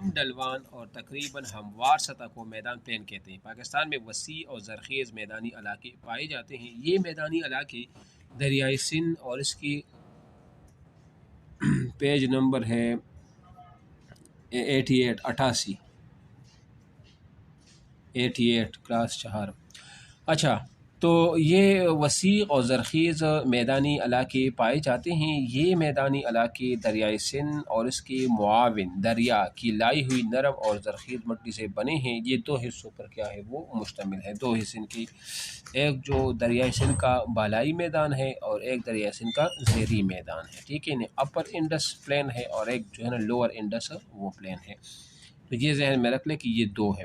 ڈلوان اور تقریباً ہموار سطح کو میدان پلین کہتے ہیں۔ پاکستان میں وسیع اور زرخیز میدانی علاقے پائے جاتے ہیں۔ یہ میدانی علاقے دریائے سندھ اور اس کی پیج نمبر ہے 88 کلاس 4۔ اچھا، تو یہ وسیع اور زرخیز میدانی علاقے پائے جاتے ہیں۔ یہ میدانی علاقے دریائے سندھ اور اس کے معاون دریا کی لائی ہوئی نرم اور زرخیز مٹی سے بنے ہیں۔ یہ دو حصوں پر کیا ہے وہ مشتمل ہے، دو حصے کی، ایک جو دریائے سندھ کا بالائی میدان ہے اور ایک دریائے سندھ کا زیریں میدان ہے، ٹھیک ہے نا، اپر انڈس پلین ہے اور ایک جو ہے نا لوور انڈس وہ پلین ہے۔ تو یہ ذہن میں رکھ لیں کہ یہ دو ہے۔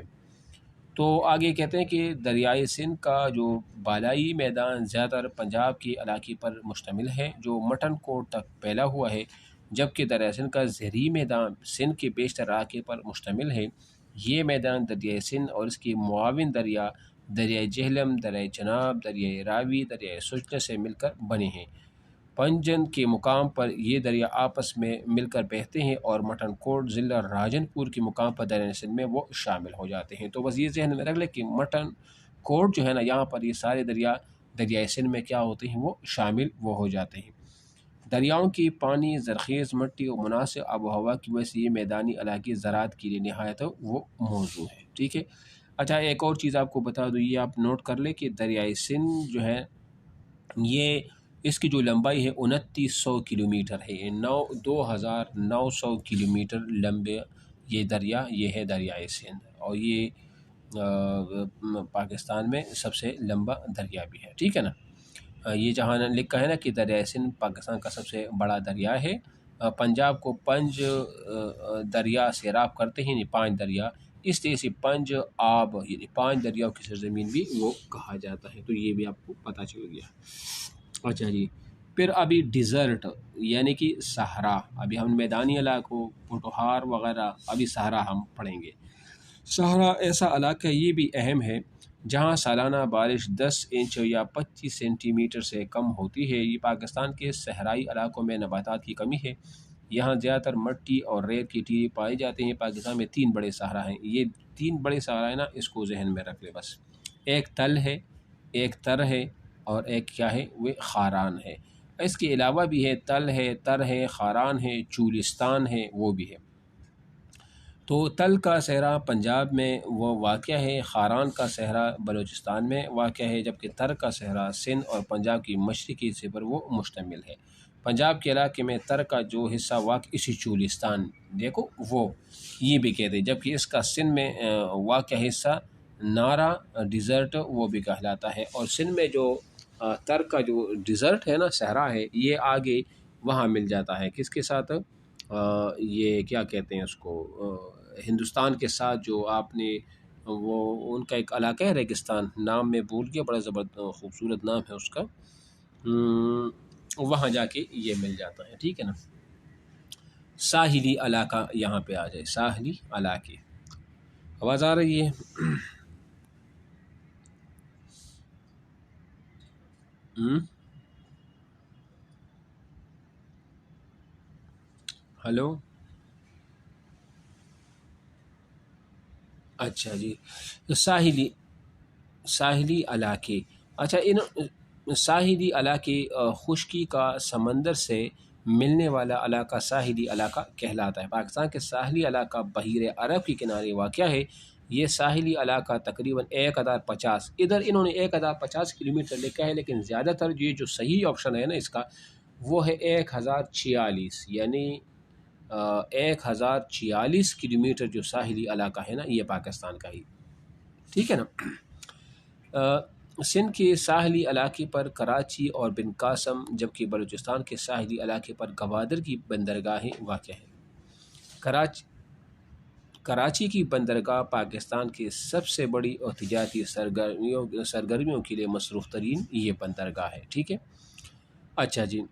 تو آگے کہتے ہیں کہ دریائے سندھ کا جو بالائی میدان زیادہ تر پنجاب کے علاقے پر مشتمل ہے جو مٹن کوٹ تک پھیلا ہوا ہے، جبکہ دریائے سندھ کا زیریں میدان سندھ کے بیشتر علاقے پر مشتمل ہے۔ یہ میدان دریائے سندھ اور اس کے معاون دریا دریائے جہلم، دریائے چناب، دریائے راوی، دریائے سجلے سے مل کر بنے ہیں۔ پنجن کے مقام پر یہ دریا آپس میں مل کر بہتے ہیں اور مٹن کوٹ ضلع راجن پور کے مقام پر دریائے سندھ میں وہ شامل ہو جاتے ہیں۔ تو بس یہ ذہن میں رکھ لیں کہ مٹن کوٹ جو ہے نا، یہاں پر یہ سارے دریائے سندھ میں کیا ہوتے ہیں وہ شامل وہ ہو جاتے ہیں۔ دریاؤں کی پانی، زرخیز مٹی اور مناسب آب و ہوا کی وجہ سے یہ میدانی علاقے زراعت کے لیے نہایت وہ موزوں ہے، ٹھیک ہے۔ اچھا، ایک اور چیز آپ کو بتا دوں، یہ آپ نوٹ کر لیں کہ دریائے سندھ جو ہے یہ اس کی جو لمبائی ہے 2900 کلومیٹر ہے، 2900 کلومیٹر لمبے یہ دریا، یہ ہے دریائے سندھ، اور یہ پاکستان میں سب سے لمبا دریا بھی ہے، ٹھیک ہے نا۔ یہ جہاں لکھا ہے نا کہ دریائے سندھ پاکستان کا سب سے بڑا دریا ہے۔ پنجاب کو پنج دریا سیراب کرتے ہیں، یعنی 5 دریا، اس لیے سے پنج آب یعنی 5 دریاؤں کی سرزمین بھی وہ کہا جاتا ہے۔ تو یہ بھی آپ کو پتہ چل گیا۔ اچھا جی، پھر ابھی ڈیزرٹ یعنی کہ صحرا، ابھی ہم میدانی علاقوں پوٹوہار وغیرہ، ابھی صحرا ہم پڑھیں گے۔ صحرا ایسا علاقہ یہ بھی اہم ہے جہاں سالانہ بارش 10 انچ یا 25 سینٹی میٹر سے کم ہوتی ہے۔ یہ پاکستان کے صحرائی علاقوں میں نباتات کی کمی ہے، یہاں زیادہ تر مٹی اور ریت کی ٹیلے پائے جاتے ہیں۔ پاکستان میں 3 بڑے صحرا ہیں، یہ 3 بڑے صحرا ہیں نا، اس کو ذہن میں رکھ لے بس۔ ایک تل ہے، ایک تر ہے، اور ایک کیا ہے وہ خاران ہے۔ اس کے علاوہ بھی ہے تل ہے، تر ہے، خاران ہے، چولستان ہے، وہ بھی ہے۔ تو تل کا صحرا پنجاب میں وہ واقع ہے، خاران کا صحرا بلوچستان میں واقع ہے، جبکہ تر کا صحرا سندھ اور پنجاب کی مشرقی حصے پر وہ مشتمل ہے۔ پنجاب کے علاقے میں تر کا جو حصہ واقع اسی چولستان دیکھو وہ یہ بھی کہتے ہیں، جبکہ اس کا سندھ میں واقع حصہ نارا ڈیزرٹ وہ بھی کہلاتا ہے، اور سندھ میں جو تر کا جو ڈیزرٹ ہے نا، صحرا ہے، یہ آگے وہاں مل جاتا ہے کس کے ساتھ، یہ کیا کہتے ہیں اس کو، ہندوستان کے ساتھ جو آپ نے وہ ان کا ایک علاقہ ہے ریگستان، نام میں بھول گیا، بڑا زبردست خوبصورت نام ہے اس کا، وہاں جا کے یہ مل جاتا ہے، ٹھیک ہے نا۔ ساحلی علاقہ یہاں پہ آ جائے، ساحلی علاقے، آواز آ رہی ہے؟ ہلو، اچھا جی، تو ساحلی علاقے، اچھا، ان ساحلی علاقے خشکی کا سمندر سے ملنے والا علاقہ ساحلی علاقہ کہلاتا ہے۔ پاکستان کے ساحلی علاقہ بحیر عرب کے کنارے واقع ہے۔ یہ ساحلی علاقہ تقریباً 1050، ادھر انہوں نے 1050 کلومیٹر لکھا ہے، لیکن زیادہ تر یہ جو صحیح آپشن ہے نا اس کا وہ ہے 1046، یعنی 1046 کلومیٹر جو ساحلی علاقہ ہے نا یہ پاکستان کا ہی، ٹھیک ہے نا۔ سندھ کے ساحلی علاقے پر کراچی اور بن قاسم، جبکہ بلوچستان کے ساحلی علاقے پر گوادر کی بندرگاہیں واقع ہیں۔ کراچی کی بندرگاہ پاکستان کے سب سے بڑی اور تجارتی سرگرمیوں کے لیے مصروف ترین یہ بندرگاہ ہے، ٹھیک ہے۔ اچھا جی،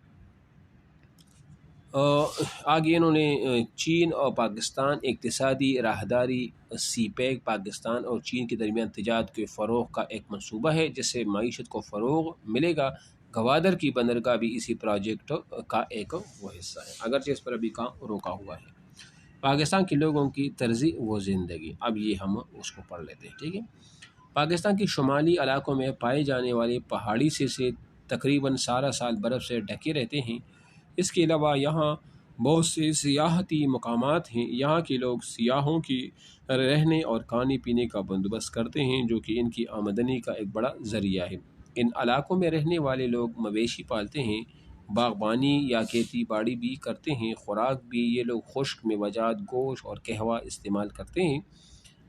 آگے انہوں نے چین اور پاکستان اقتصادی راہداری سی پیک پاکستان اور چین کے درمیان تجارت کے فروغ کا ایک منصوبہ ہے جس سے معیشت کو فروغ ملے گا۔ گوادر کی بندرگاہ بھی اسی پروجیکٹ کا ایک وہ حصہ ہے، اگرچہ اس پر ابھی کام روکا ہوا ہے۔ پاکستان کے لوگوں کی طرز و زندگی، اب یہ ہم اس کو پڑھ لیتے ہیں، ٹھیک ہے۔ پاکستان کے شمالی علاقوں میں پائے جانے والے پہاڑی سے تقریباً سارا سال برف سے ڈھکے رہتے ہیں۔ اس کے علاوہ یہاں بہت سے سیاحتی مقامات ہیں۔ یہاں کے لوگ سیاحوں کی رہنے اور کھانے پینے کا بندوبست کرتے ہیں، جو کہ ان کی آمدنی کا ایک بڑا ذریعہ ہے۔ ان علاقوں میں رہنے والے لوگ مویشی پالتے ہیں، باغبانی یا کھیتی باڑی بھی کرتے ہیں۔ خوراک بھی یہ لوگ خشک میوجات، گوشت اور قہوہ استعمال کرتے ہیں۔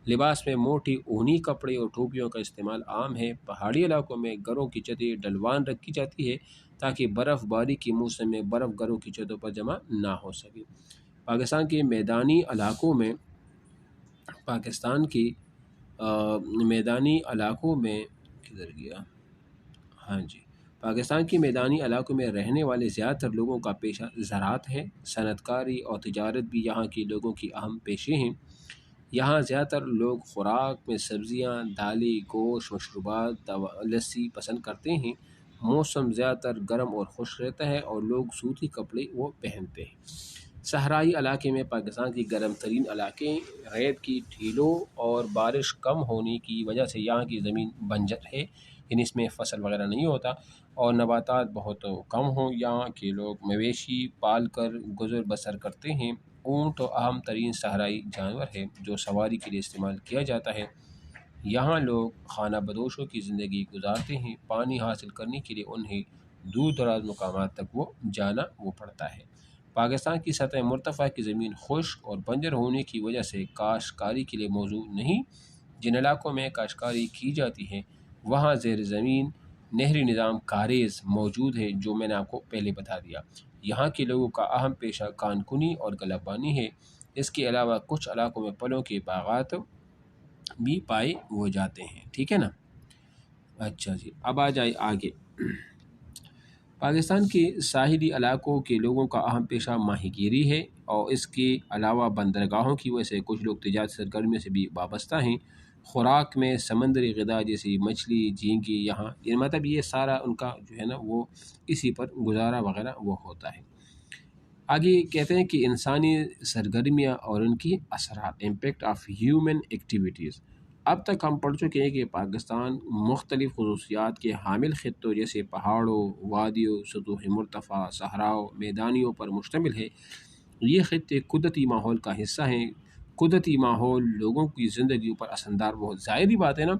لباس میں موٹی اونی کپڑے اور ٹوپیوں کا استعمال عام ہے۔ پہاڑی علاقوں میں گھروں کی چھتیں ڈھلوان رکھی جاتی ہے تاکہ برف باری کے موسم میں برف گھروں کی چھتوں پر جمع نہ ہو سکے۔ پاکستان کے میدانی علاقوں میں کدھر گیا؟ ہاں جی، پاکستان کی میدانی علاقوں میں رہنے والے زیادہ تر لوگوں کا پیشہ زراعت ہے۔ صنعت کاری اور تجارت بھی یہاں کے لوگوں کی اہم پیشے ہیں۔ یہاں زیادہ تر لوگ خوراک میں سبزیاں، دالیں، گوشت، مشروبات، لسی پسند کرتے ہیں۔ موسم زیادہ تر گرم اور خشک رہتا ہے اور لوگ سوتی کپڑے وہ پہنتے ہیں۔ صحرائی علاقے میں پاکستان کی گرم ترین علاقے، ریت کی ٹھیلوں اور بارش کم ہونے کی وجہ سے یہاں کی زمین بنجر ہے، یعنی اس میں فصل وغیرہ نہیں ہوتا اور نباتات بہت کم ہوں۔ یہاں کے لوگ مویشی پال کر گزر بسر کرتے ہیں۔ اونٹ تو اہم ترین صحرائی جانور ہے جو سواری کے لیے استعمال کیا جاتا ہے۔ یہاں لوگ خانہ بدوشوں کی زندگی گزارتے ہیں۔ پانی حاصل کرنے کے لیے انہیں دور دراز مقامات تک جانا پڑتا ہے۔ پاکستان کی سطح مرتفع کی زمین خشک اور بنجر ہونے کی وجہ سے کاشتکاری کے لیے موزوں نہیں۔ جن علاقوں میں کاشتکاری کی جاتی ہے وہاں زیر زمین نہری نظام کاریز موجود ہے، جو میں نے آپ کو پہلے بتا دیا۔ یہاں کے لوگوں کا اہم پیشہ کان کنی اور گلہ بانی ہے۔ اس کے علاوہ کچھ علاقوں میں پھلوں کے باغات بھی پائے جاتے ہیں، ٹھیک ہے نا۔ اچھا جی، اب آ جائے آگے۔ پاکستان کے ساحلی علاقوں کے لوگوں کا اہم پیشہ ماہی گیری ہے، اور اس کے علاوہ بندرگاہوں کی وجہ سے کچھ لوگ تجارتی سرگرمیوں سے بھی وابستہ ہیں۔ خوراک میں سمندری غذا جیسے مچھلی، جھینگے یہاں مطلب یہ سارا ان کا جو ہے نا وہ اسی پر گزارا وغیرہ وہ ہوتا ہے۔ آگے کہتے ہیں کہ انسانی سرگرمیاں اور ان کی اثرات، امپیکٹ آف ہیومن ایکٹیویٹیز۔ اب تک ہم پڑھ چکے ہیں کہ پاکستان مختلف خصوصیات کے حامل خطوں جیسے پہاڑوں، وادیوں، سطوح مرتفع، صحراؤں، میدانیوں پر مشتمل ہے۔ یہ خطے قدرتی ماحول کا حصہ ہیں۔ قدرتی ماحول لوگوں کی زندگیوں پر اثر انداز بہت ظاہری بات ہے نا